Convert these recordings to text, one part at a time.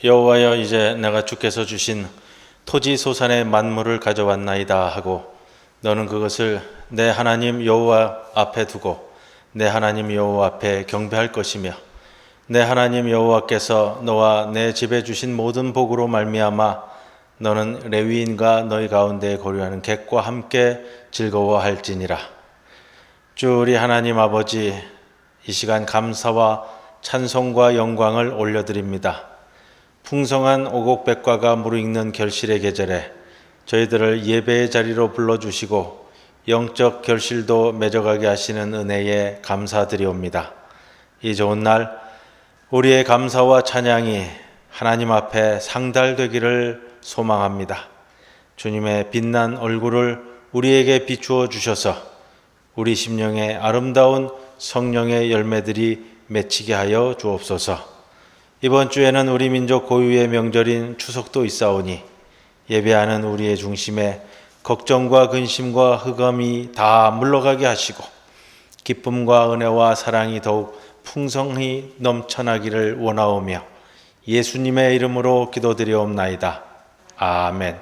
여호와여, 이제 내가 주께서 주신 토지 소산의 만물을 가져왔나이다 하고 너는 그것을 내 하나님 여호와 앞에 두고 내 하나님 여호와 앞에 경배할 것이며 내 하나님 여호와께서 너와 내 집에 주신 모든 복으로 말미암아 너는 레위인과 너희 가운데 거류하는 객과 함께 즐거워할지니라. 주 우리 하나님 아버지, 이 시간 감사와 찬송과 영광을 올려드립니다. 풍성한 오곡백과가 무르익는 결실의 계절에 저희들을 예배의 자리로 불러주시고 영적 결실도 맺어가게 하시는 은혜에 감사드리옵니다. 이 좋은 날 우리의 감사와 찬양이 하나님 앞에 상달되기를 소망합니다. 주님의 빛난 얼굴을 우리에게 비추어 주셔서 우리 심령에 아름다운 성령의 열매들이 맺히게 하여 주옵소서. 이번 주에는 우리 민족 고유의 명절인 추석도 있사오니 예배하는 우리의 중심에 걱정과 근심과 흑암이 다 물러가게 하시고 기쁨과 은혜와 사랑이 더욱 풍성히 넘쳐나기를 원하오며 예수님의 이름으로 기도드리옵나이다. 아멘.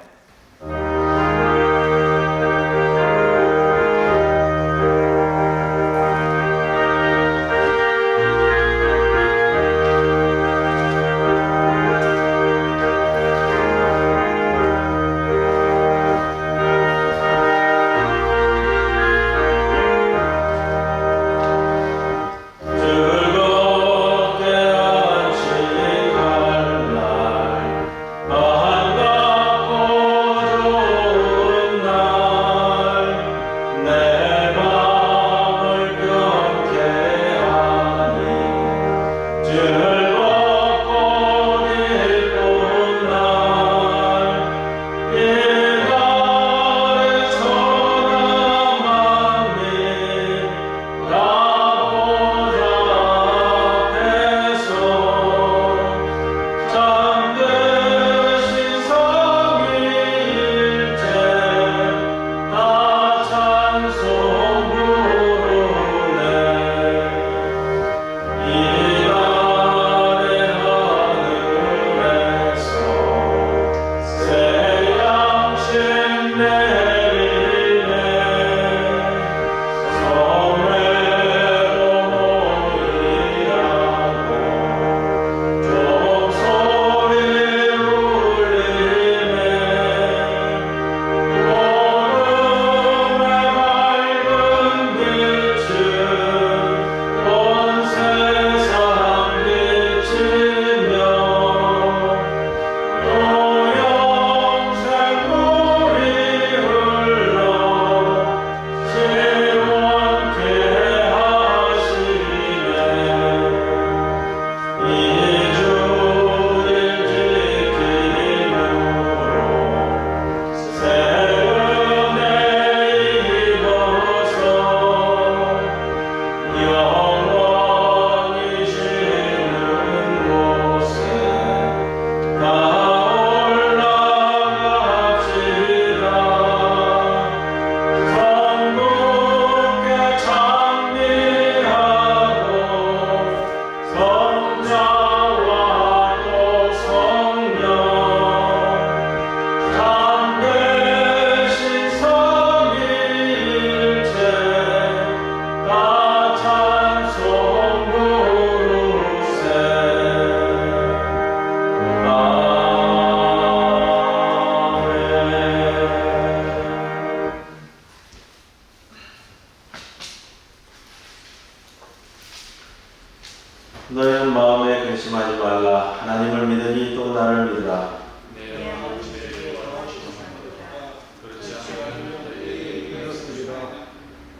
너희는 마음에 근심하지 말라. 하나님을 믿으니 또 나를 믿으라.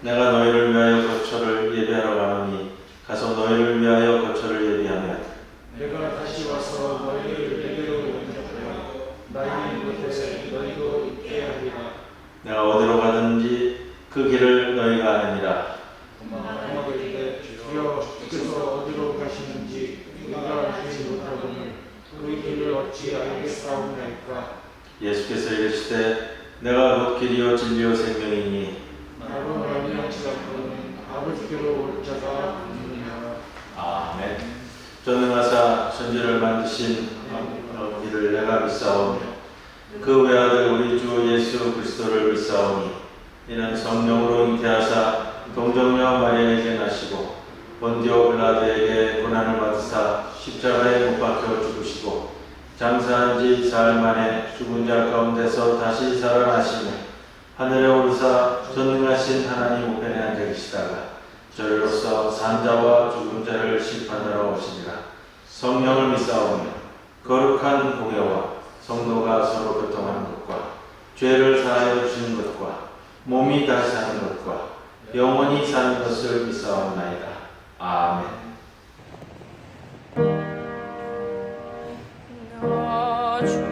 내가 너희를 위하여 거처를 예비하러 가노니 가서 너희를 위하여 거처를 예비하면 내가 다시 와서 너희를 내게로 인도하여 나의 곳에 너희도 있게 하리라. 내가 어디로 가든지 그 길을 너희가 아느니라. 엄마들에게 주여 주께서 어디로 가시는지 우리가 알지 못하거늘 그 길을 어찌 알겠사옵나이까. 예수께서 이르시되 내가 곧 길이요 진리요 생명이니 나로 말미암지 않고는 아버지께로 올 자가 없느니라. 아멘. 전능하사 천지를 만드신 이를 내가 믿사오며 그 외아들 우리 주 예수 그리스도를 믿사오니 이는 성령으로 잉태하사 동정녀 마리아에게 나시고 본디오 빌라도에게 고난을 받으사 십자가에 못 박혀 죽으시고 장사한 지 사흘 만에 죽은 자 가운데서 다시 살아나시며 하늘에 오르사 전능하신 하나님 우편에 앉으시다가 저희로서 산자와 죽은 자를 심판하러 오시니라. 성령을 믿사오며 거룩한 공예와 성도가 서로 교통하는 것과 죄를 사하여 주시는 것과 몸이 다시 사는 것과 영원히 사는 것을 믿사옵나이다. 아멘. 나 주님을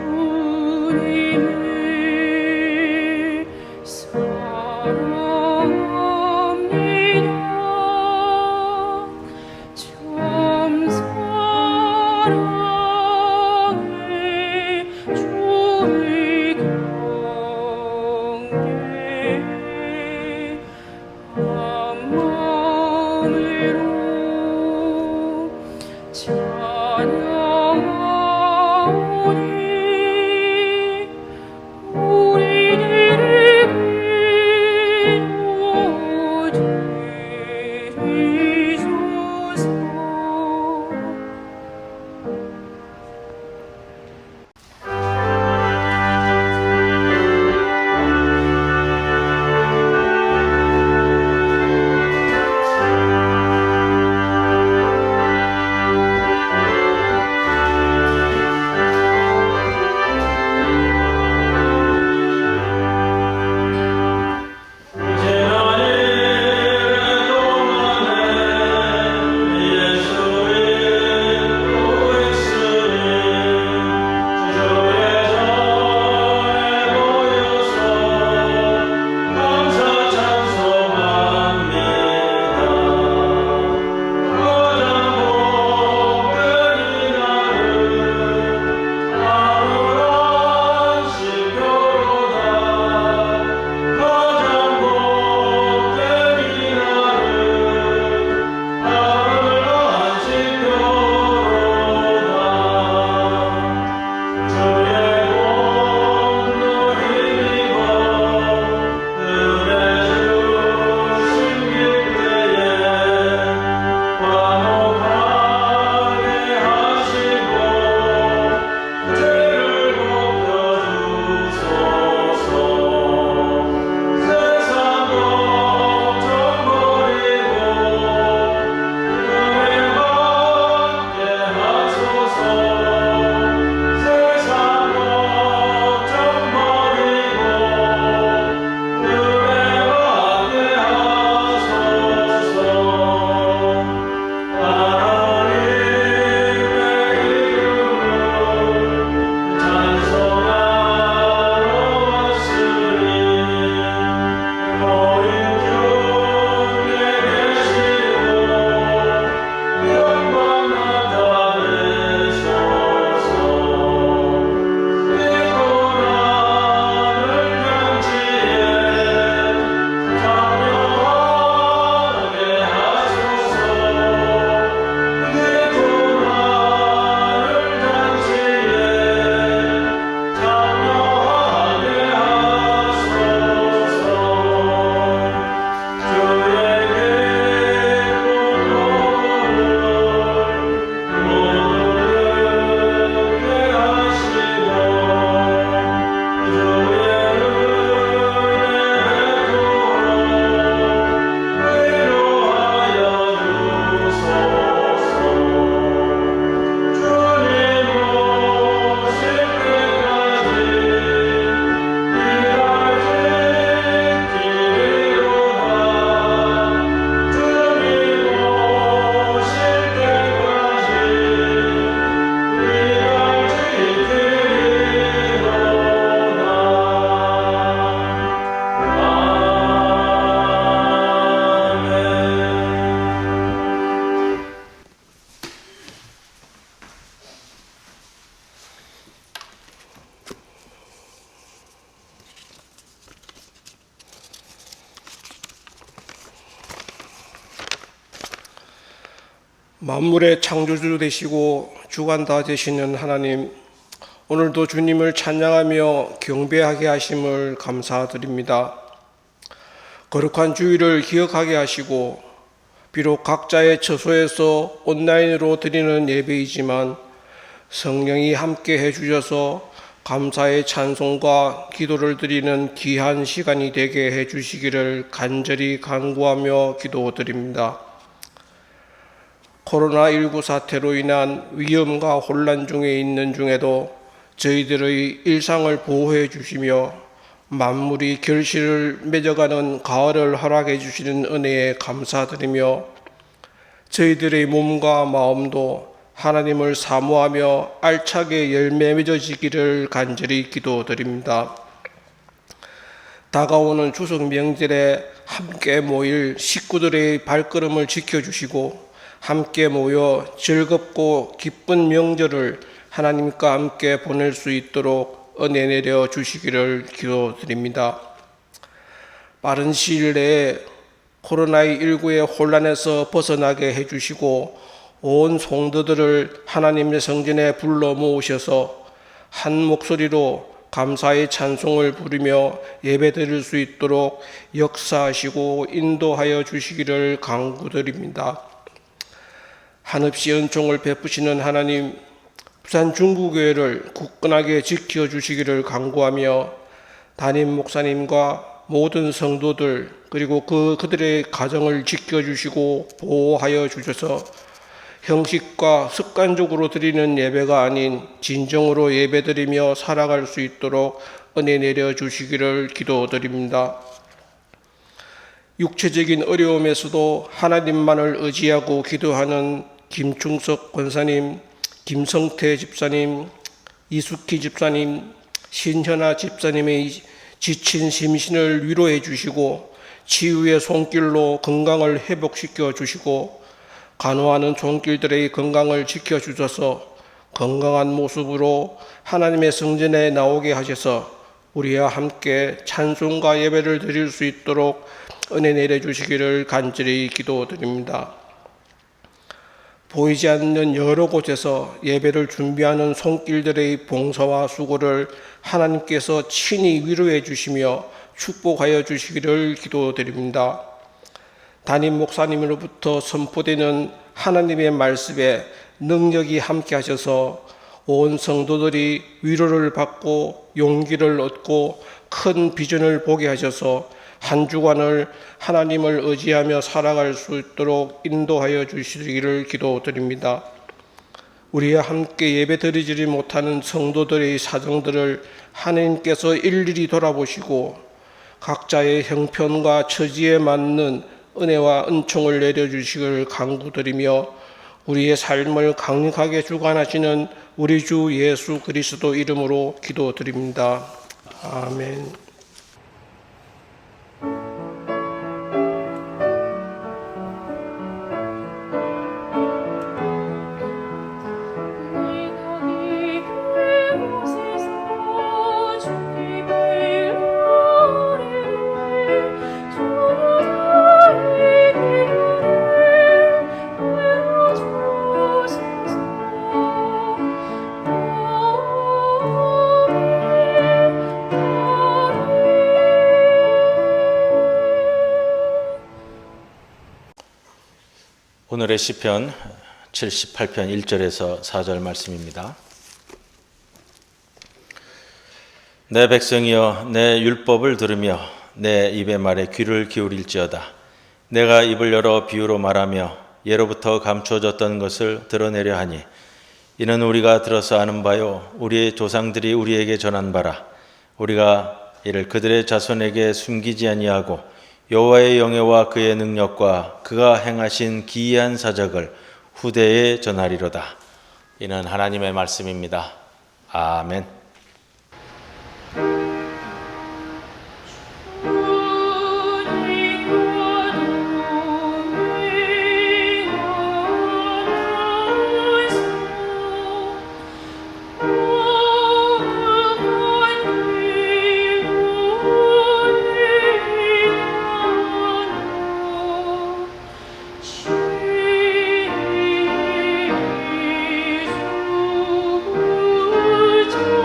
사랑합니다. 참 사랑해 주의 경계 한 마음으로 찬양하오니 우리들의 기도드리소서. 만물의 창조주 되시고 주관자 되시는 하나님, 오늘도 주님을 찬양하며 경배하게 하심을 감사드립니다. 거룩한 주일을 기억하게 하시고 비록 각자의 처소에서 온라인으로 드리는 예배이지만 성령이 함께 해주셔서 감사의 찬송과 기도를 드리는 귀한 시간이 되게 해주시기를 간절히 간구하며 기도드립니다. 코로나19 사태로 인한 위험과 혼란 중에 있는 중에도 저희들의 일상을 보호해 주시며 만물이 결실을 맺어가는 가을을 허락해 주시는 은혜에 감사드리며 저희들의 몸과 마음도 하나님을 사모하며 알차게 열매 맺어지기를 간절히 기도드립니다. 다가오는 추석 명절에 함께 모일 식구들의 발걸음을 지켜주시고 함께 모여 즐겁고 기쁜 명절을 하나님과 함께 보낼 수 있도록 은혜 내려 주시기를 기도드립니다. 빠른 시일 내에 코로나19의 혼란에서 벗어나게 해주시고 온 성도들을 하나님의 성전에 불러 모으셔서 한 목소리로 감사의 찬송을 부르며 예배드릴 수 있도록 역사하시고 인도하여 주시기를 간구드립니다. 한없이 은총을 베푸시는 하나님, 부산 중부교회를 굳건하게 지켜주시기를 간구하며 담임 목사님과 모든 성도들 그리고 그들의 가정을 지켜주시고 보호하여 주셔서 형식과 습관적으로 드리는 예배가 아닌 진정으로 예배드리며 살아갈 수 있도록 은혜 내려 주시기를 기도드립니다. 육체적인 어려움에서도 하나님만을 의지하고 기도하는 김충석 권사님, 김성태 집사님, 이숙희 집사님, 신현아 집사님의 지친 심신을 위로해 주시고 치유의 손길로 건강을 회복시켜 주시고 간호하는 손길들의 건강을 지켜주셔서 건강한 모습으로 하나님의 성전에 나오게 하셔서 우리와 함께 찬송과 예배를 드릴 수 있도록 은혜 내려주시기를 간절히 기도드립니다. 보이지 않는 여러 곳에서 예배를 준비하는 손길들의 봉사와 수고를 하나님께서 친히 위로해 주시며 축복하여 주시기를 기도드립니다. 담임 목사님으로부터 선포되는 하나님의 말씀에 능력이 함께 하셔서 온 성도들이 위로를 받고 용기를 얻고 큰 비전을 보게 하셔서 한 주간을 하나님을 의지하며 살아갈 수 있도록 인도하여 주시기를 기도드립니다. 우리와 함께 예배드리지 못하는 성도들의 사정들을 하나님께서 일일이 돌아보시고 각자의 형편과 처지에 맞는 은혜와 은총을 내려주시기를 간구드리며 우리의 삶을 강력하게 주관하시는 우리 주 예수 그리스도 이름으로 기도드립니다. 아멘. 오늘의 시편 78편 1절에서 4절 말씀입니다. 내 백성이여 내 율법을 들으며 내 입의 말에 귀를 기울일지어다. 내가 입을 열어 비유로 말하며 예로부터 감추어졌던 것을 드러내려 하니 이는 우리가 들어서 아는 바요 우리의 조상들이 우리에게 전한 바라. 우리가 이를 그들의 자손에게 숨기지 아니하고 여호와의 영예와 그의 능력과 그가 행하신 기이한 사적을 후대에 전하리로다. 이는 하나님의 말씀입니다. 아멘. 주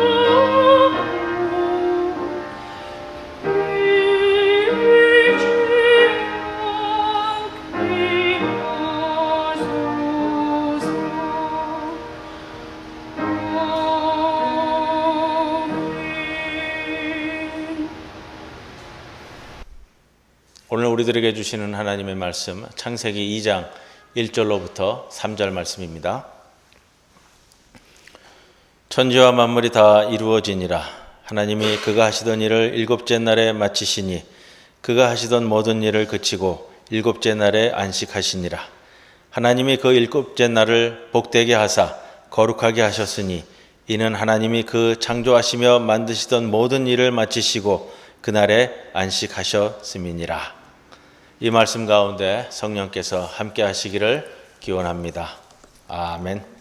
우리들에게 주시는 하나님의 말씀, 창세기 2장 1절로부터 3절 말씀입니다. 천지와 만물이 다 이루어지니라. 하나님이 그가 하시던 일을 일곱째 날에 마치시니 그가 하시던 모든 일을 그치고 일곱째 날에 안식하시니라. 하나님이 그 일곱째 날을 복되게 하사 거룩하게 하셨으니 이는 하나님이 그 창조하시며 만드시던 모든 일을 마치시고 그날에 안식하셨음이니라. 이 말씀 가운데 성령께서 함께 하시기를 기원합니다. 아멘.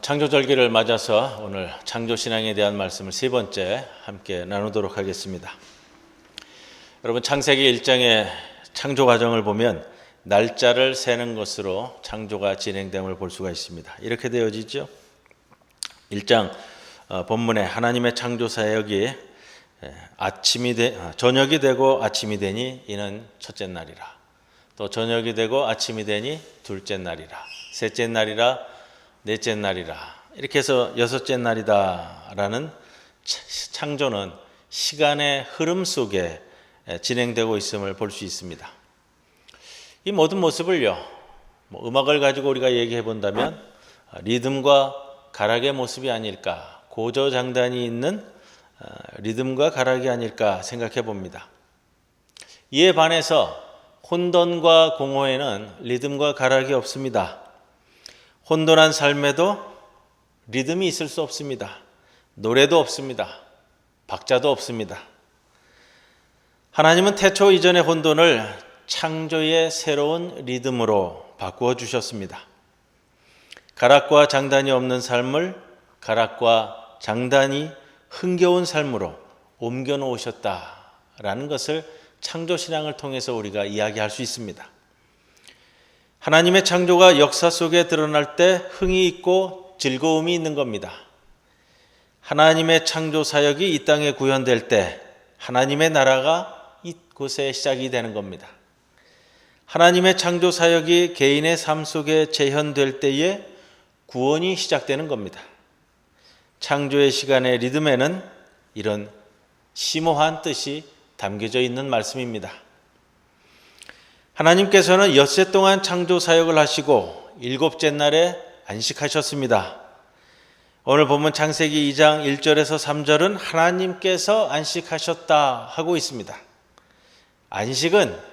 창조절기를 맞아서 오늘 창조신앙에 대한 말씀을 세 번째 함께 나누도록 하겠습니다. 여러분, 창세기 1장의 창조 과정을 보면 날짜를 세는 것으로 창조가 진행됨을 볼 수가 있습니다. 이렇게 되어지죠. 1장 본문에 하나님의 창조 사역이 저녁이 되고 아침이 되니 이는 첫째 날이라. 또 저녁이 되고 아침이 되니 둘째 날이라. 셋째 날이라. 넷째 날이라. 이렇게 해서 여섯째 날이다라는 창조는 시간의 흐름 속에 진행되고 있음을 볼 수 있습니다. 이 모든 모습을요, 음악을 가지고 우리가 얘기해 본다면 리듬과 가락의 모습이 아닐까, 고저장단이 있는 리듬과 가락이 아닐까 생각해 봅니다. 이에 반해서 혼돈과 공허에는 리듬과 가락이 없습니다. 혼돈한 삶에도 리듬이 있을 수 없습니다. 노래도 없습니다. 박자도 없습니다. 하나님은 태초 이전의 혼돈을 창조의 새로운 리듬으로 바꾸어 주셨습니다. 가락과 장단이 없는 삶을 가락과 장단이 흥겨운 삶으로 옮겨 놓으셨다라는 것을 창조신앙을 통해서 우리가 이야기할 수 있습니다. 하나님의 창조가 역사 속에 드러날 때 흥이 있고 즐거움이 있는 겁니다. 하나님의 창조 사역이 이 땅에 구현될 때 하나님의 나라가 이곳에 시작이 되는 겁니다. 하나님의 창조 사역이 개인의 삶 속에 재현될 때에 구원이 시작되는 겁니다. 창조의 시간의 리듬에는 이런 심오한 뜻이 담겨져 있는 말씀입니다. 하나님께서는 엿새 동안 창조 사역을 하시고 일곱째 날에 안식하셨습니다. 오늘 본문 창세기 2장 1절에서 3절은 하나님께서 안식하셨다 하고 있습니다. 안식은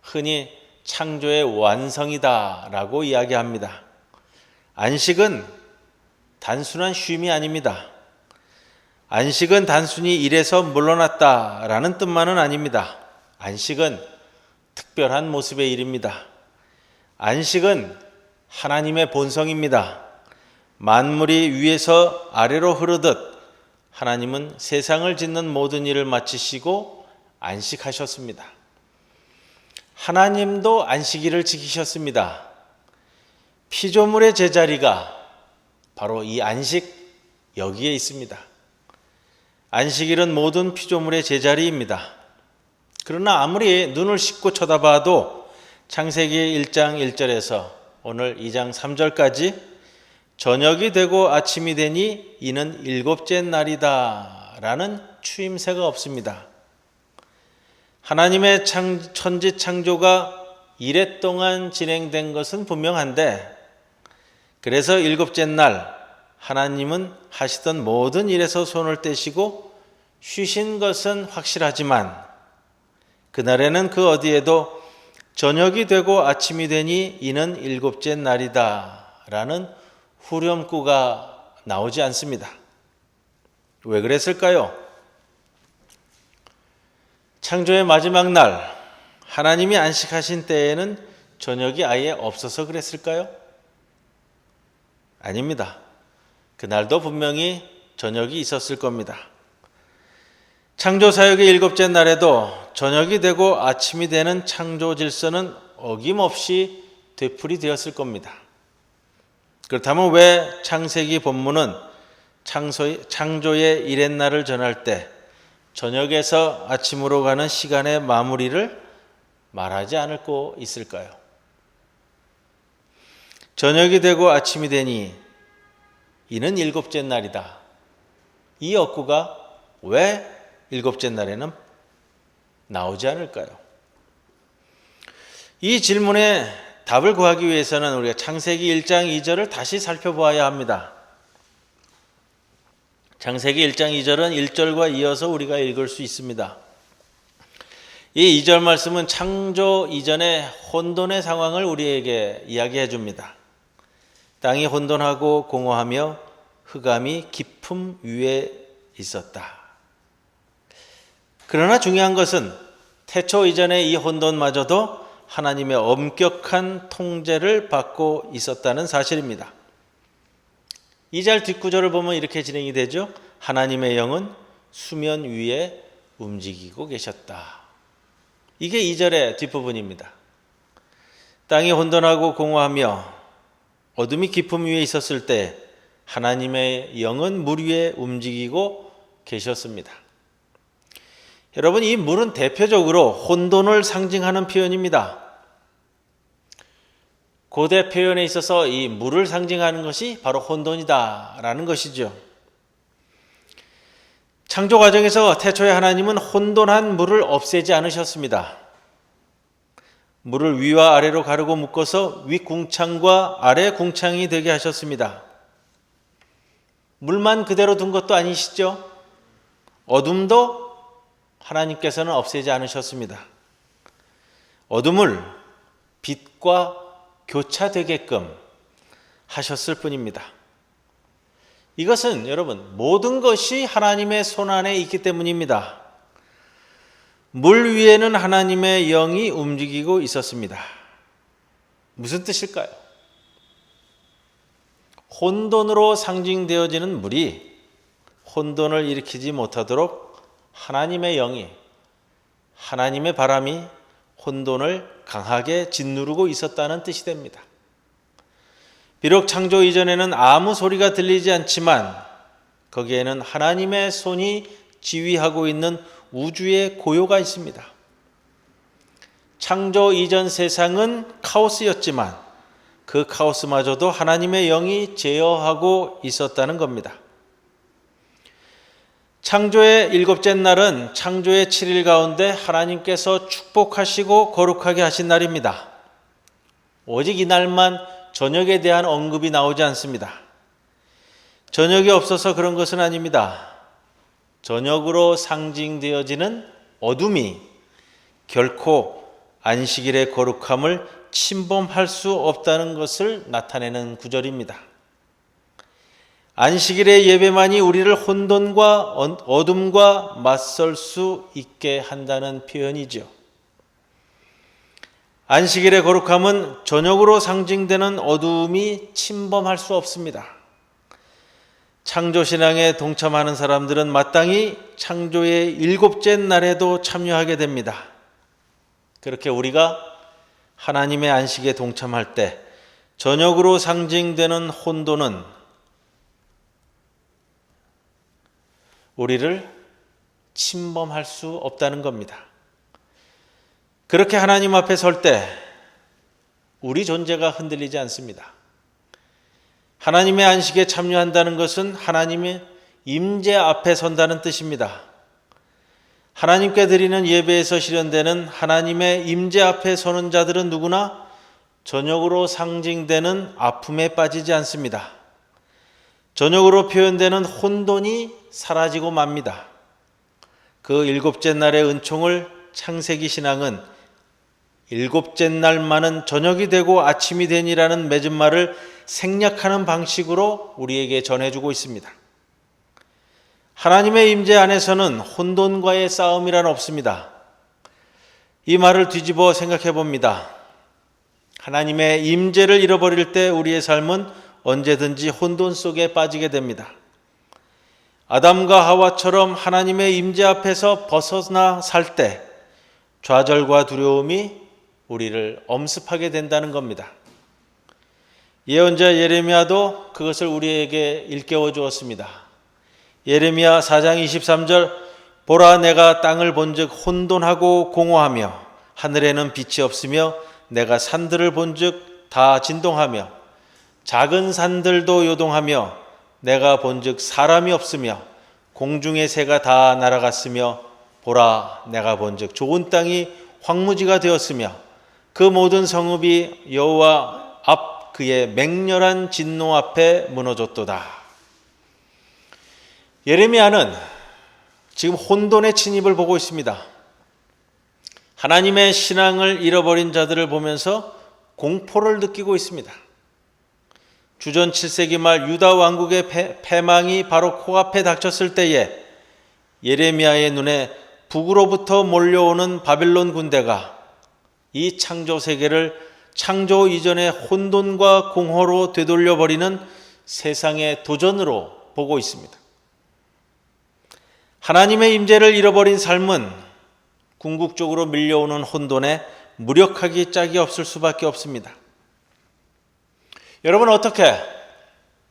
흔히 창조의 완성이다 라고 이야기합니다. 안식은 단순한 쉼이 아닙니다. 안식은 단순히 일에서 물러났다 라는 뜻만은 아닙니다. 안식은 특별한 모습의 일입니다. 안식은 하나님의 본성입니다. 만물이 위에서 아래로 흐르듯 하나님은 세상을 짓는 모든 일을 마치시고 안식하셨습니다. 하나님도 안식일을 지키셨습니다. 피조물의 제자리가 바로 이 안식 여기에 있습니다. 안식일은 모든 피조물의 제자리입니다. 그러나 아무리 눈을 씻고 쳐다봐도 창세기 1장 1절에서 오늘 2장 3절까지 저녁이 되고 아침이 되니 이는 일곱째 날이다 라는 추임새가 없습니다. 하나님의 천지 창조가 이래 동안 진행된 것은 분명한데 그래서 일곱째 날 하나님은 하시던 모든 일에서 손을 떼시고 쉬신 것은 확실하지만 그날에는 그 어디에도 저녁이 되고 아침이 되니 이는 일곱째 날이다 라는 후렴구가 나오지 않습니다. 왜 그랬을까요? 창조의 마지막 날 하나님이 안식하신 때에는 저녁이 아예 없어서 그랬을까요? 아닙니다. 그날도 분명히 저녁이 있었을 겁니다. 창조 사역의 일곱째 날에도 저녁이 되고 아침이 되는 창조 질서는 어김없이 되풀이 되었을 겁니다. 그렇다면 왜 창세기 본문은 창조의 이렛날을 전할 때 저녁에서 아침으로 가는 시간의 마무리를 말하지 않고 있을까요? 저녁이 되고 아침이 되니 이는 일곱째 날이다. 이 어구가 왜 일곱째 날에는 나오지 않을까요? 이 질문에 답을 구하기 위해서는 우리가 창세기 1장 2절을 다시 살펴보아야 합니다. 창세기 1장 2절은 1절과 이어서 우리가 읽을 수 있습니다. 이 2절 말씀은 창조 이전의 혼돈의 상황을 우리에게 이야기해 줍니다. 땅이 혼돈하고 공허하며 흑암이 깊음 위에 있었다. 그러나 중요한 것은 태초 이전의 이 혼돈마저도 하나님의 엄격한 통제를 받고 있었다는 사실입니다. 2절 뒷구절을 보면 이렇게 진행이 되죠. 하나님의 영은 수면 위에 움직이고 계셨다. 이게 2절의 뒷부분입니다. 땅이 혼돈하고 공허하며 어둠이 깊음 위에 있었을 때 하나님의 영은 물 위에 움직이고 계셨습니다. 여러분, 이 물은 대표적으로 혼돈을 상징하는 표현입니다. 고대 표현에 있어서 이 물을 상징하는 것이 바로 혼돈이다라는 것이죠. 창조 과정에서 태초에 하나님은 혼돈한 물을 없애지 않으셨습니다. 물을 위와 아래로 가르고 묶어서 위 궁창과 아래 궁창이 되게 하셨습니다. 물만 그대로 둔 것도 아니시죠? 어둠도 하나님께서는 없애지 않으셨습니다. 어둠을 빛과 교차되게끔 하셨을 뿐입니다. 이것은 여러분 모든 것이 하나님의 손안에 있기 때문입니다. 물 위에는 하나님의 영이 움직이고 있었습니다. 무슨 뜻일까요? 혼돈으로 상징되어지는 물이 혼돈을 일으키지 못하도록 하나님의 영이, 하나님의 바람이 혼돈을 강하게 짓누르고 있었다는 뜻이 됩니다. 비록 창조 이전에는 아무 소리가 들리지 않지만 거기에는 하나님의 손이 지휘하고 있는 우주의 고요가 있습니다. 창조 이전 세상은 카오스였지만 그 카오스마저도 하나님의 영이 제어하고 있었다는 겁니다. 창조의 일곱째 날은 창조의 7일 가운데 하나님께서 축복하시고 거룩하게 하신 날입니다. 오직 이날만 저녁에 대한 언급이 나오지 않습니다. 저녁이 없어서 그런 것은 아닙니다. 저녁으로 상징되어지는 어둠이 결코 안식일의 거룩함을 침범할 수 없다는 것을 나타내는 구절입니다. 안식일의 예배만이 우리를 혼돈과 어둠과 맞설 수 있게 한다는 표현이죠. 안식일의 거룩함은 저녁으로 상징되는 어둠이 침범할 수 없습니다. 창조신앙에 동참하는 사람들은 마땅히 창조의 일곱째 날에도 참여하게 됩니다. 그렇게 우리가 하나님의 안식에 동참할 때 저녁으로 상징되는 혼돈은 우리를 침범할 수 없다는 겁니다. 그렇게 하나님 앞에 설 때 우리 존재가 흔들리지 않습니다. 하나님의 안식에 참여한다는 것은 하나님의 임재 앞에 선다는 뜻입니다. 하나님께 드리는 예배에서 실현되는 하나님의 임재 앞에 서는 자들은 누구나 저녁으로 상징되는 아픔에 빠지지 않습니다. 저녁으로 표현되는 혼돈이 사라지고 맙니다. 그 일곱째 날의 은총을 창세기 신앙은 일곱째 날만은 저녁이 되고 아침이 되니라는 맺은 말을 생략하는 방식으로 우리에게 전해주고 있습니다. 하나님의 임재 안에서는 혼돈과의 싸움이란 없습니다. 이 말을 뒤집어 생각해 봅니다. 하나님의 임재를 잃어버릴 때 우리의 삶은 언제든지 혼돈 속에 빠지게 됩니다. 아담과 하와처럼 하나님의 임재 앞에서 벗어나 살 때 좌절과 두려움이 우리를 엄습하게 된다는 겁니다. 예언자 예레미야도 그것을 우리에게 일깨워 주었습니다. 예레미야 4장 23절 보라 내가 땅을 본즉 혼돈하고 공허하며 하늘에는 빛이 없으며 내가 산들을 본즉 다 진동하며 작은 산들도 요동하며 내가 본즉 사람이 없으며 공중의 새가 다 날아갔으며 보라 내가 본즉 좋은 땅이 황무지가 되었으며 그 모든 성읍이 여호와 앞 그의 맹렬한 진노 앞에 무너졌도다. 예레미야는 지금 혼돈의 침입을 보고 있습니다. 하나님의 신앙을 잃어버린 자들을 보면서 공포를 느끼고 있습니다. 주전 7세기 말 유다 왕국의 패망이 바로 코앞에 닥쳤을 때에 예레미야의 눈에 북으로부터 몰려오는 바빌론 군대가 이 창조 세계를 창조 이전의 혼돈과 공허로 되돌려버리는 세상의 도전으로 보고 있습니다. 하나님의 임재를 잃어버린 삶은 궁극적으로 밀려오는 혼돈에 무력하기 짝이 없을 수밖에 없습니다. 여러분 어떻게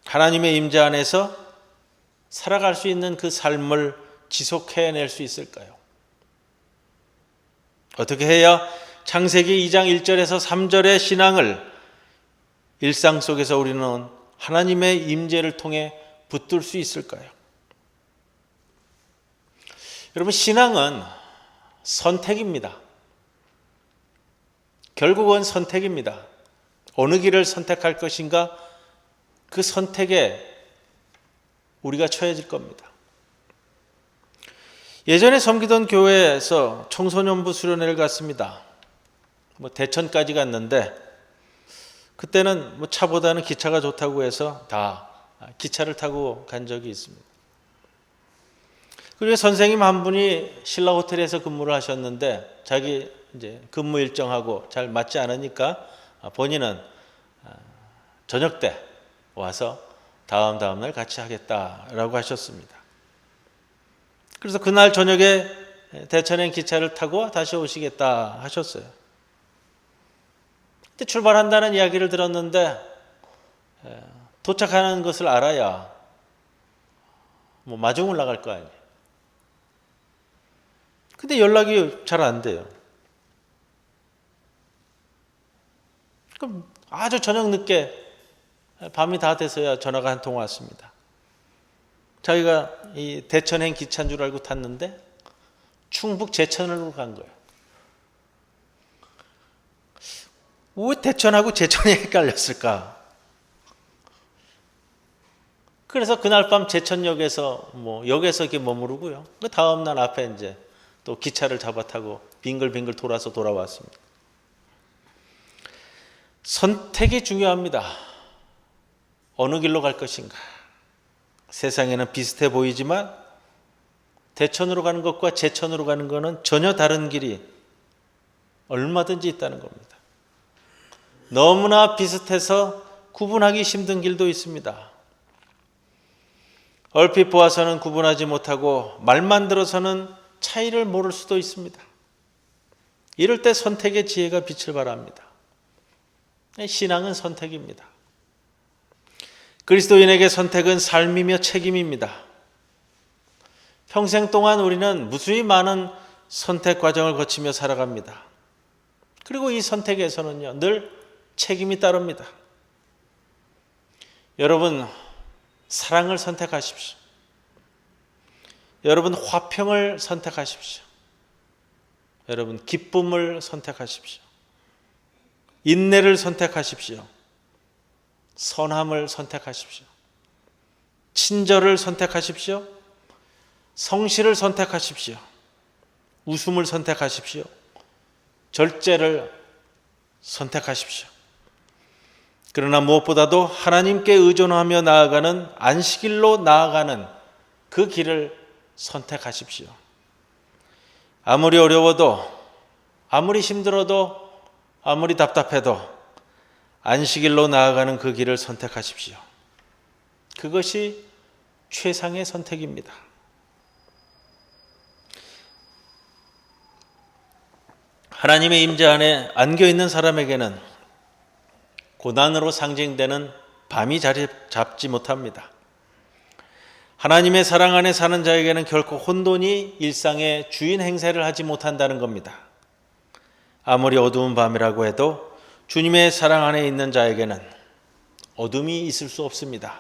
하나님의 임재 안에서 살아갈 수 있는 그 삶을 지속해낼 수 있을까요? 어떻게 해야 창세기 2장 1절에서 3절의 신앙을 일상 속에서 우리는 하나님의 임재를 통해 붙들 수 있을까요? 여러분 신앙은 선택입니다. 결국은 선택입니다. 어느 길을 선택할 것인가 그 선택에 우리가 처해질 겁니다. 예전에 섬기던 교회에서 청소년부 수련회를 갔습니다. 대천까지 갔는데 그때는 차보다는 기차가 좋다고 해서 다 기차를 타고 간 적이 있습니다. 그리고 선생님 한 분이 신라 호텔에서 근무를 하셨는데 자기 이제 근무 일정하고 잘 맞지 않으니까 본인은 저녁 때 와서 다음 날 같이 하겠다라고 하셨습니다. 그래서 그날 저녁에 대천행 기차를 타고 다시 오시겠다 하셨어요. 근데 출발한다는 이야기를 들었는데 도착하는 것을 알아야 마중을 나갈 거 아니에요. 근데 연락이 잘 안 돼요. 그럼 아주 저녁 늦게 밤이 다 돼서야 전화가 한 통 왔습니다. 자기가 이 대천행 기차인 줄 알고 탔는데 충북 제천으로 간 거예요. 왜 대천하고 제천이 헷갈렸을까? 그래서 그날 밤 제천역에서 역에서 이렇게 머무르고요. 그 다음 날 앞에 이제 또 기차를 잡아 타고 빙글빙글 돌아서 돌아왔습니다. 선택이 중요합니다. 어느 길로 갈 것인가? 세상에는 비슷해 보이지만 대천으로 가는 것과 제천으로 가는 것은 전혀 다른 길이 얼마든지 있다는 겁니다. 너무나 비슷해서 구분하기 힘든 길도 있습니다. 얼핏 보아서는 구분하지 못하고 말만 들어서는 차이를 모를 수도 있습니다. 이럴 때 선택의 지혜가 빛을 발합니다. 신앙은 선택입니다. 그리스도인에게 선택은 삶이며 책임입니다. 평생 동안 우리는 무수히 많은 선택 과정을 거치며 살아갑니다. 그리고 이 선택에서는요, 늘 책임이 따릅니다. 여러분, 사랑을 선택하십시오. 여러분, 화평을 선택하십시오. 여러분, 기쁨을 선택하십시오. 인내를 선택하십시오. 선함을 선택하십시오. 친절을 선택하십시오. 성실을 선택하십시오. 웃음을 선택하십시오. 절제를 선택하십시오. 그러나 무엇보다도 하나님께 의존하며 나아가는 안식일로 나아가는 그 길을 선택하십시오. 아무리 어려워도, 아무리 힘들어도, 아무리 답답해도 안식일로 나아가는 그 길을 선택하십시오. 그것이 최상의 선택입니다. 하나님의 임재 안에 안겨 있는 사람에게는 고난으로 상징되는 밤이 자리 잡지 못합니다. 하나님의 사랑 안에 사는 자에게는 결코 혼돈이 일상의 주인 행세를 하지 못한다는 겁니다. 아무리 어두운 밤이라고 해도 주님의 사랑 안에 있는 자에게는 어둠이 있을 수 없습니다.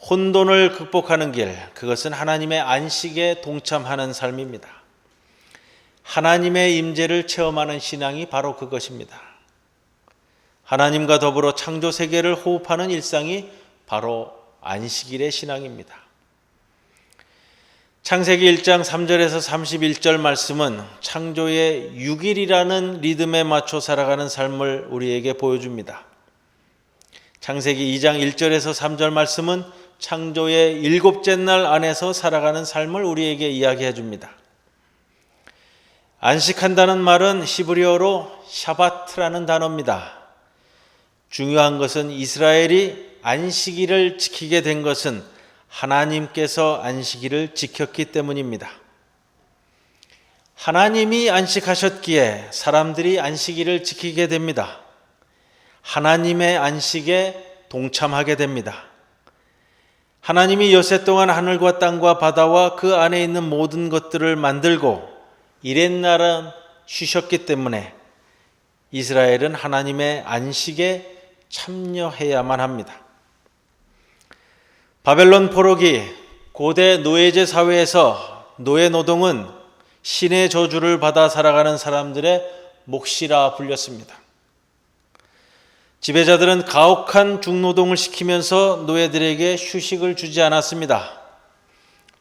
혼돈을 극복하는 길, 그것은 하나님의 안식에 동참하는 삶입니다. 하나님의 임재를 체험하는 신앙이 바로 그것입니다. 하나님과 더불어 창조 세계를 호흡하는 일상이 바로 안식일의 신앙입니다. 창세기 1장 3절에서 31절 말씀은 창조의 6일이라는 리듬에 맞춰 살아가는 삶을 우리에게 보여줍니다. 창세기 2장 1절에서 3절 말씀은 창조의 7째 날 안에서 살아가는 삶을 우리에게 이야기해 줍니다. 안식한다는 말은 히브리어로 샤바트라는 단어입니다. 중요한 것은 이스라엘이 안식일을 지키게 된 것은 하나님께서 안식일을 지켰기 때문입니다. 하나님이 안식하셨기에 사람들이 안식일을 지키게 됩니다. 하나님의 안식에 동참하게 됩니다. 하나님이 여세 동안 하늘과 땅과 바다와 그 안에 있는 모든 것들을 만들고 이렛날은 쉬셨기 때문에 이스라엘은 하나님의 안식에 참여해야만 합니다. 바벨론 포로기, 고대 노예제 사회에서 노예 노동은 신의 저주를 받아 살아가는 사람들의 몫이라 불렸습니다. 지배자들은 가혹한 중노동을 시키면서 노예들에게 휴식을 주지 않았습니다.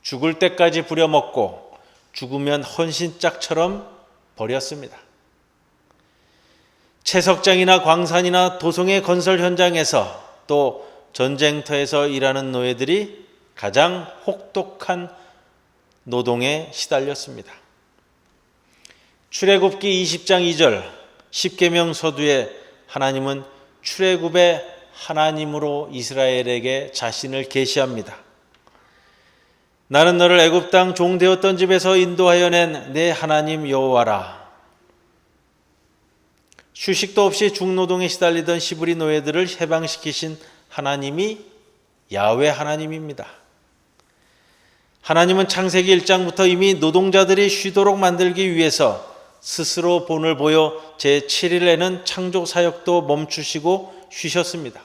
죽을 때까지 부려먹고 죽으면 헌신짝처럼 버렸습니다. 채석장이나 광산이나 도성의 건설 현장에서 또 전쟁터에서 일하는 노예들이 가장 혹독한 노동에 시달렸습니다. 출애굽기 20장 2절 십계명 서두에 하나님은 출애굽의 하나님으로 이스라엘에게 자신을 계시합니다. 나는 너를 애굽 땅 종되었던 집에서 인도하여 낸 내 하나님 여호와라. 휴식도 없이 중노동에 시달리던 시브리 노예들을 해방시키신 하나님이 야훼 하나님입니다. 하나님은 창세기 1장부터 이미 노동자들이 쉬도록 만들기 위해서 스스로 본을 보여 제7일에는 창조 사역도 멈추시고 쉬셨습니다.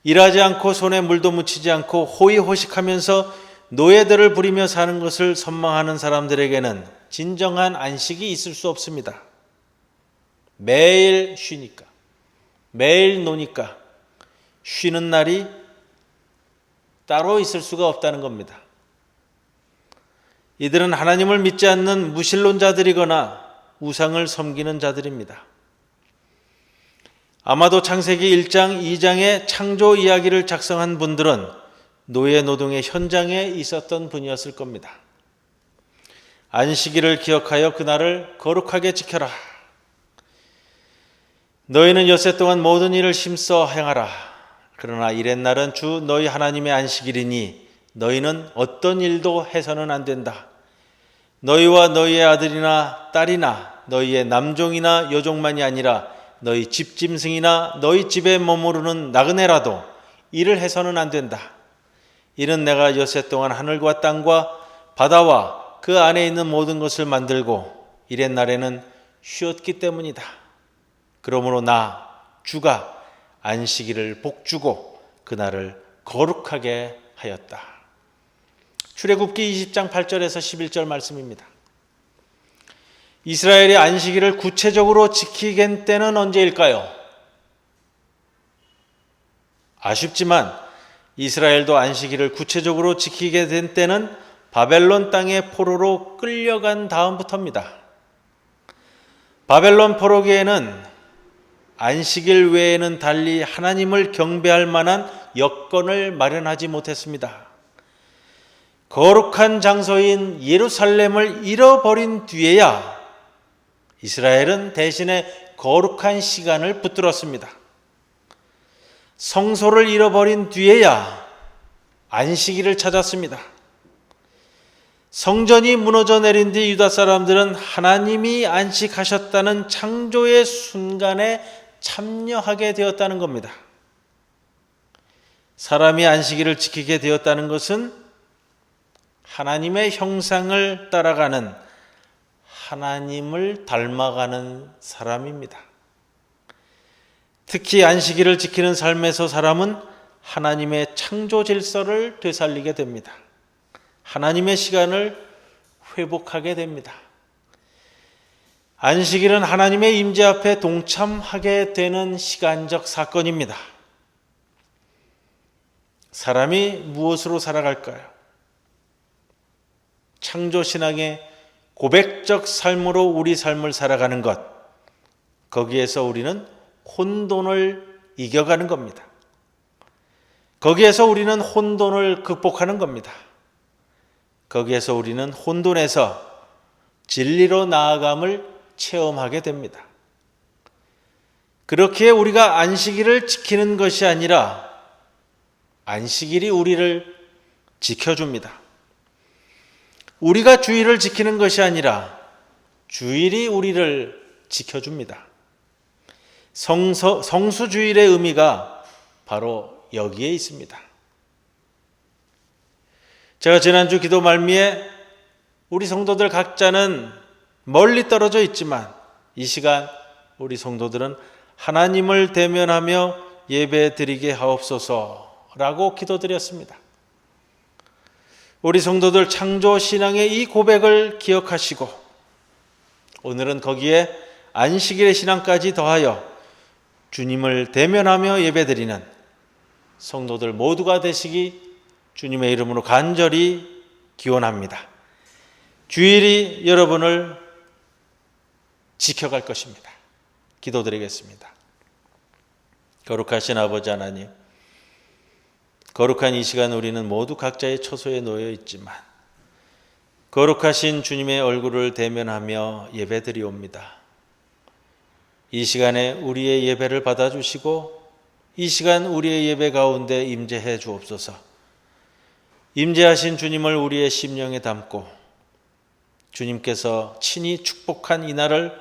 일하지 않고 손에 물도 묻히지 않고 호의호식하면서 노예들을 부리며 사는 것을 선망하는 사람들에게는 진정한 안식이 있을 수 없습니다. 매일 쉬니까, 매일 노니까 쉬는 날이 따로 있을 수가 없다는 겁니다. 이들은 하나님을 믿지 않는 무신론자들이거나 우상을 섬기는 자들입니다. 아마도 창세기 1장, 2장의 창조 이야기를 작성한 분들은 노예 노동의 현장에 있었던 분이었을 겁니다. 안식일을 기억하여 그날을 거룩하게 지켜라. 너희는 엿새 동안 모든 일을 힘써 행하라. 그러나 이렛날은 주 너희 하나님의 안식일이니 너희는 어떤 일도 해서는 안 된다. 너희와 너희의 아들이나 딸이나 너희의 남종이나 여종만이 아니라 너희 집짐승이나 너희 집에 머무르는 나그네라도 일을 해서는 안 된다. 이는 내가 엿새 동안 하늘과 땅과 바다와 그 안에 있는 모든 것을 만들고 이렛날에는 쉬었기 때문이다. 그러므로 나 주가 안식일을 복주고 그날을 거룩하게 하였다. 출애굽기 20장 8절에서 11절 말씀입니다. 이스라엘이 안식일을 구체적으로 지키게 때는 언제일까요? 아쉽지만 이스라엘도 안식일을 구체적으로 지키게 된 때는 바벨론 땅의 포로로 끌려간 다음부터입니다. 바벨론 포로기에는 안식일 외에는 달리 하나님을 경배할 만한 여건을 마련하지 못했습니다. 거룩한 장소인 예루살렘을 잃어버린 뒤에야 이스라엘은 대신에 거룩한 시간을 붙들었습니다. 성소를 잃어버린 뒤에야 안식일을 찾았습니다. 성전이 무너져 내린 뒤 유다 사람들은 하나님이 안식하셨다는 창조의 순간에 참여하게 되었다는 겁니다. 사람이 안식일을 지키게 되었다는 것은 하나님의 형상을 따라가는, 하나님을 닮아가는 사람입니다. 특히 안식일을 지키는 삶에서 사람은 하나님의 창조 질서를 되살리게 됩니다. 하나님의 시간을 회복하게 됩니다. 안식일은 하나님의 임재 앞에 동참하게 되는 시간적 사건입니다. 사람이 무엇으로 살아갈까요? 창조신앙의 고백적 삶으로 우리 삶을 살아가는 것, 거기에서 우리는 혼돈을 이겨가는 겁니다. 거기에서 우리는 혼돈을 극복하는 겁니다. 거기에서 우리는 혼돈에서 진리로 나아감을 체험하게 됩니다. 그렇게 우리가 안식일을 지키는 것이 아니라 안식일이 우리를 지켜줍니다. 우리가 주일을 지키는 것이 아니라 주일이 우리를 지켜줍니다. 성수주일의 의미가 바로 여기에 있습니다. 제가 지난주 기도 말미에 우리 성도들 각자는 멀리 떨어져 있지만 이 시간 우리 성도들은 하나님을 대면하며 예배 드리게 하옵소서라고 기도드렸습니다. 우리 성도들 창조 신앙의 이 고백을 기억하시고 오늘은 거기에 안식일의 신앙까지 더하여 주님을 대면하며 예배드리는 성도들 모두가 되시기 주님의 이름으로 간절히 기원합니다. 주일이 여러분을 지켜갈 것입니다. 기도드리겠습니다. 거룩하신 아버지 하나님, 거룩한 이 시간 우리는 모두 각자의 처소에 놓여 있지만 거룩하신 주님의 얼굴을 대면하며 예배드리옵니다. 이 시간에 우리의 예배를 받아주시고 이 시간 우리의 예배 가운데 임재해 주옵소서. 임재하신 주님을 우리의 심령에 담고 주님께서 친히 축복한 이날을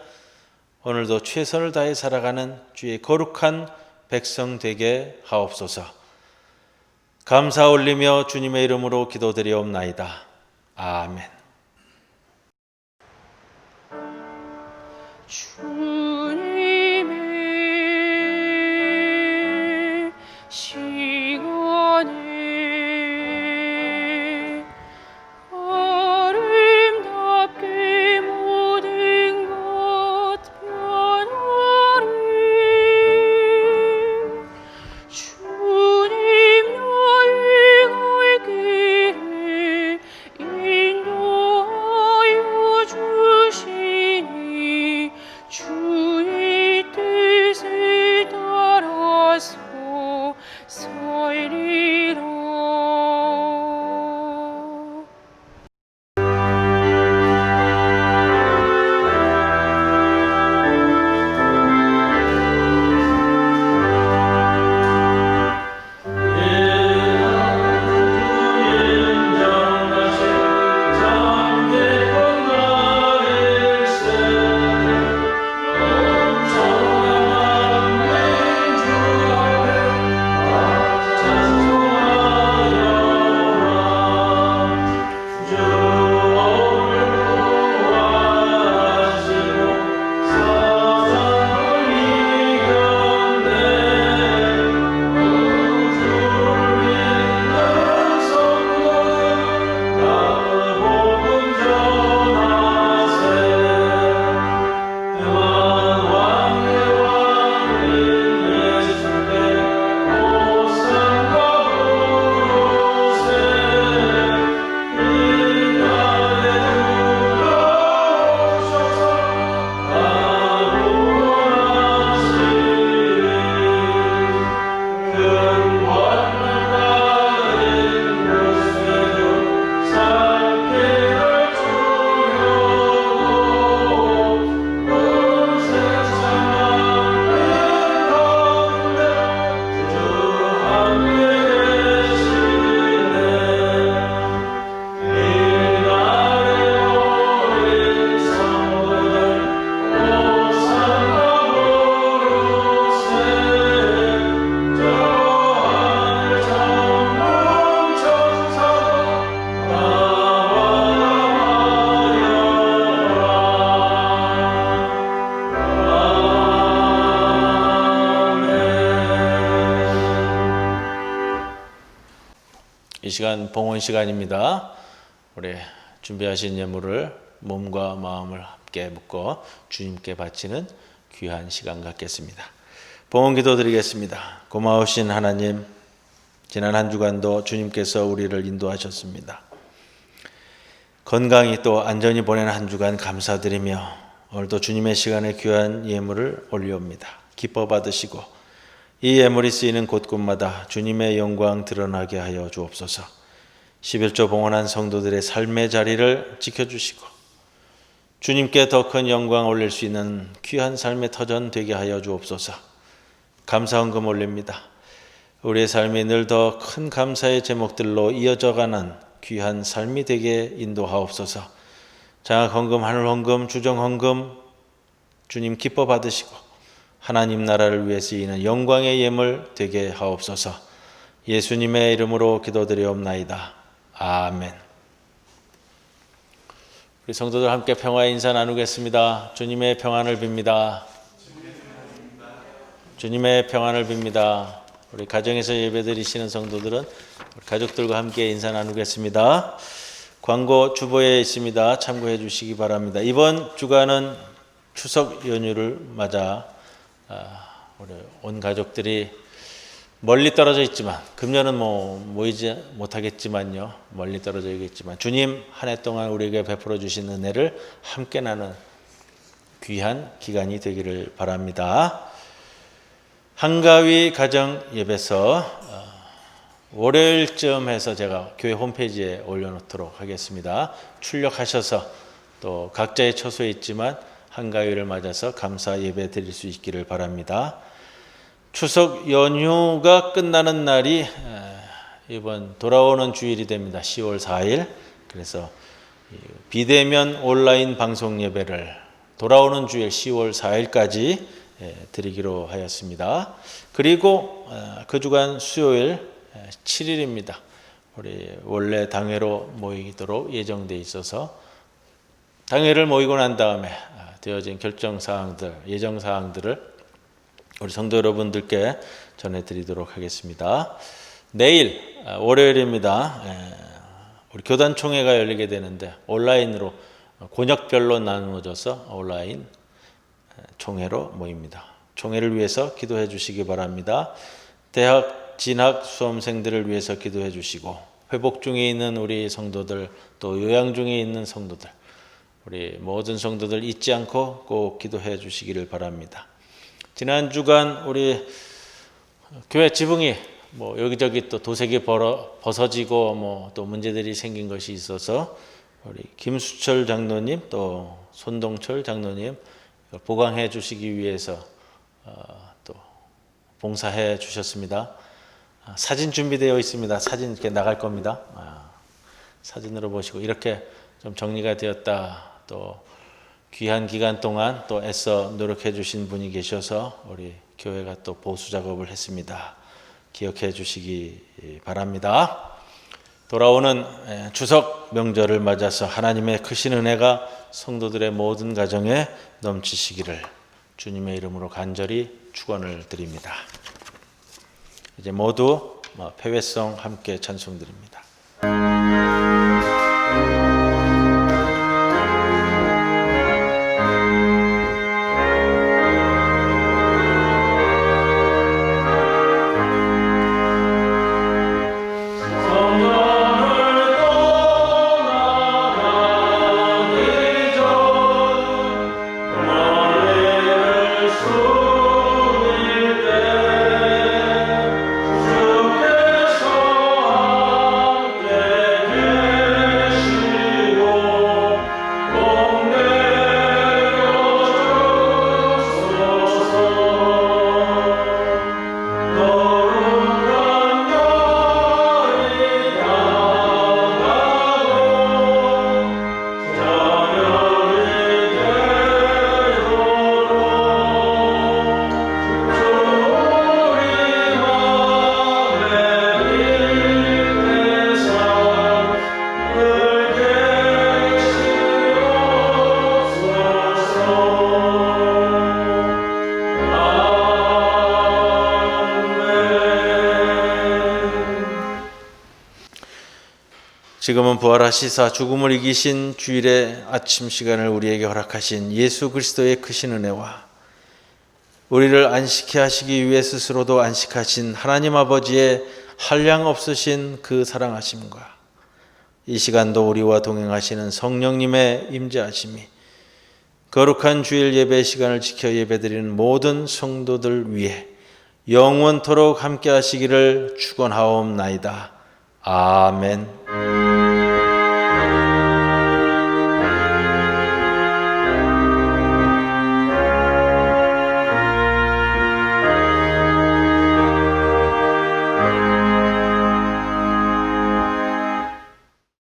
오늘도 최선을 다해 살아가는 주의 거룩한 백성 되게 하옵소서. 감사 올리며 주님의 이름으로 기도드리옵나이다. 아멘. 시간에 아름답게 모든 것 변하리. 주님 나의 갈 길을 인도하여 주시니 주의 뜻을 따라서 살리라. 이 시간 봉헌 시간입니다. 우리 준비하신 예물을 몸과 마음을 함께 묶어 주님께 바치는 귀한 시간 갖겠습니다. 봉헌 기도 드리겠습니다. 고마우신 하나님, 지난 한 주간도 주님께서 우리를 인도하셨습니다. 건강히 또 안전히 보낸 한 주간 감사드리며 오늘도 주님의 시간에 귀한 예물을 올려옵니다. 기뻐 받으시고 이 예물이 쓰이는 곳곳마다 주님의 영광 드러나게 하여 주옵소서. 11조 봉헌한 성도들의 삶의 자리를 지켜주시고 주님께 더 큰 영광 올릴 수 있는 귀한 삶의 터전 되게 하여 주옵소서. 감사헌금 올립니다. 우리의 삶이 늘 더 큰 감사의 제목들로 이어져가는 귀한 삶이 되게 인도하옵소서. 장학헌금, 하늘헌금, 주정헌금 주님 기뻐 받으시고 하나님 나라를 위해 쓰이는 영광의 예물 되게 하옵소서. 예수님의 이름으로 기도드리옵나이다. 아멘. 우리 성도들 함께 평화의 인사 나누겠습니다. 주님의 평안을 빕니다. 주님의 평안을 빕니다. 우리 가정에서 예배드리시는 성도들은 우리 가족들과 함께 인사 나누겠습니다. 광고 주보에 있습니다. 참고해 주시기 바랍니다. 이번 주간은 추석 연휴를 맞아 우리 온 가족들이 멀리 떨어져 있지만 금년은 모이지 못하겠지만요, 멀리 떨어져 있겠지만 주님 한 해 동안 우리에게 베풀어 주신 은혜를 함께 나누는 귀한 기간이 되기를 바랍니다. 한가위 가정 예배서 월요일쯤 해서 제가 교회 홈페이지에 올려놓도록 하겠습니다. 출력하셔서 또 각자의 처소에 있지만 한가위를 맞아서 감사 예배 드릴 수 있기를 바랍니다. 추석 연휴가 끝나는 날이 이번 돌아오는 주일이 됩니다. 10월 4일. 그래서 비대면 온라인 방송 예배를 돌아오는 주일 10월 4일까지 드리기로 하였습니다. 그리고 그 주간 수요일 7일입니다. 우리 원래 당회로 모이도록 예정돼 있어서 당회를 모이고 난 다음에 되어진 결정사항들, 예정사항들을 우리 성도 여러분들께 전해드리도록 하겠습니다. 내일 월요일입니다. 우리 교단총회가 열리게 되는데 온라인으로 권역별로 나누어져서 온라인 총회로 모입니다. 총회를 위해서 기도해 주시기 바랍니다. 대학 진학 수험생들을 위해서 기도해 주시고 회복 중에 있는 우리 성도들 또 요양 중에 있는 성도들 우리 모든 성도들 잊지 않고 꼭 기도해 주시기를 바랍니다. 지난 주간 우리 교회 지붕이 여기저기 또 도색이 벗어지고 또 문제들이 생긴 것이 있어서 우리 김수철 장로님 또 손동철 장로님 보강해 주시기 위해서 또 봉사해 주셨습니다. 사진 준비되어 있습니다. 사진 이렇게 나갈 겁니다. 사진으로 보시고 이렇게 좀 정리가 되었다. 또 귀한 기간 동안 또 애써 노력해 주신 분이 계셔서 우리 교회가 또 보수 작업을 했습니다. 기억해 주시기 바랍니다. 돌아오는 추석 명절을 맞아서 하나님의 크신 은혜가 성도들의 모든 가정에 넘치시기를 주님의 이름으로 간절히 축원을 드립니다. 이제 모두 패회성 함께 찬송드립니다. 지금은 부활하시사 죽음을 이기신 주일의 아침 시간을 우리에게 허락하신 예수 그리스도의 크신 은혜와 우리를 안식케 하시기 위해 스스로도 안식하신 하나님 아버지의 한량 없으신 그 사랑하심과 이 시간도 우리와 동행하시는 성령님의 임재하심이 거룩한 주일 예배 시간을 지켜 예배드리는 모든 성도들 위해 영원토록 함께 하시기를 축원하옵나이다. 아멘.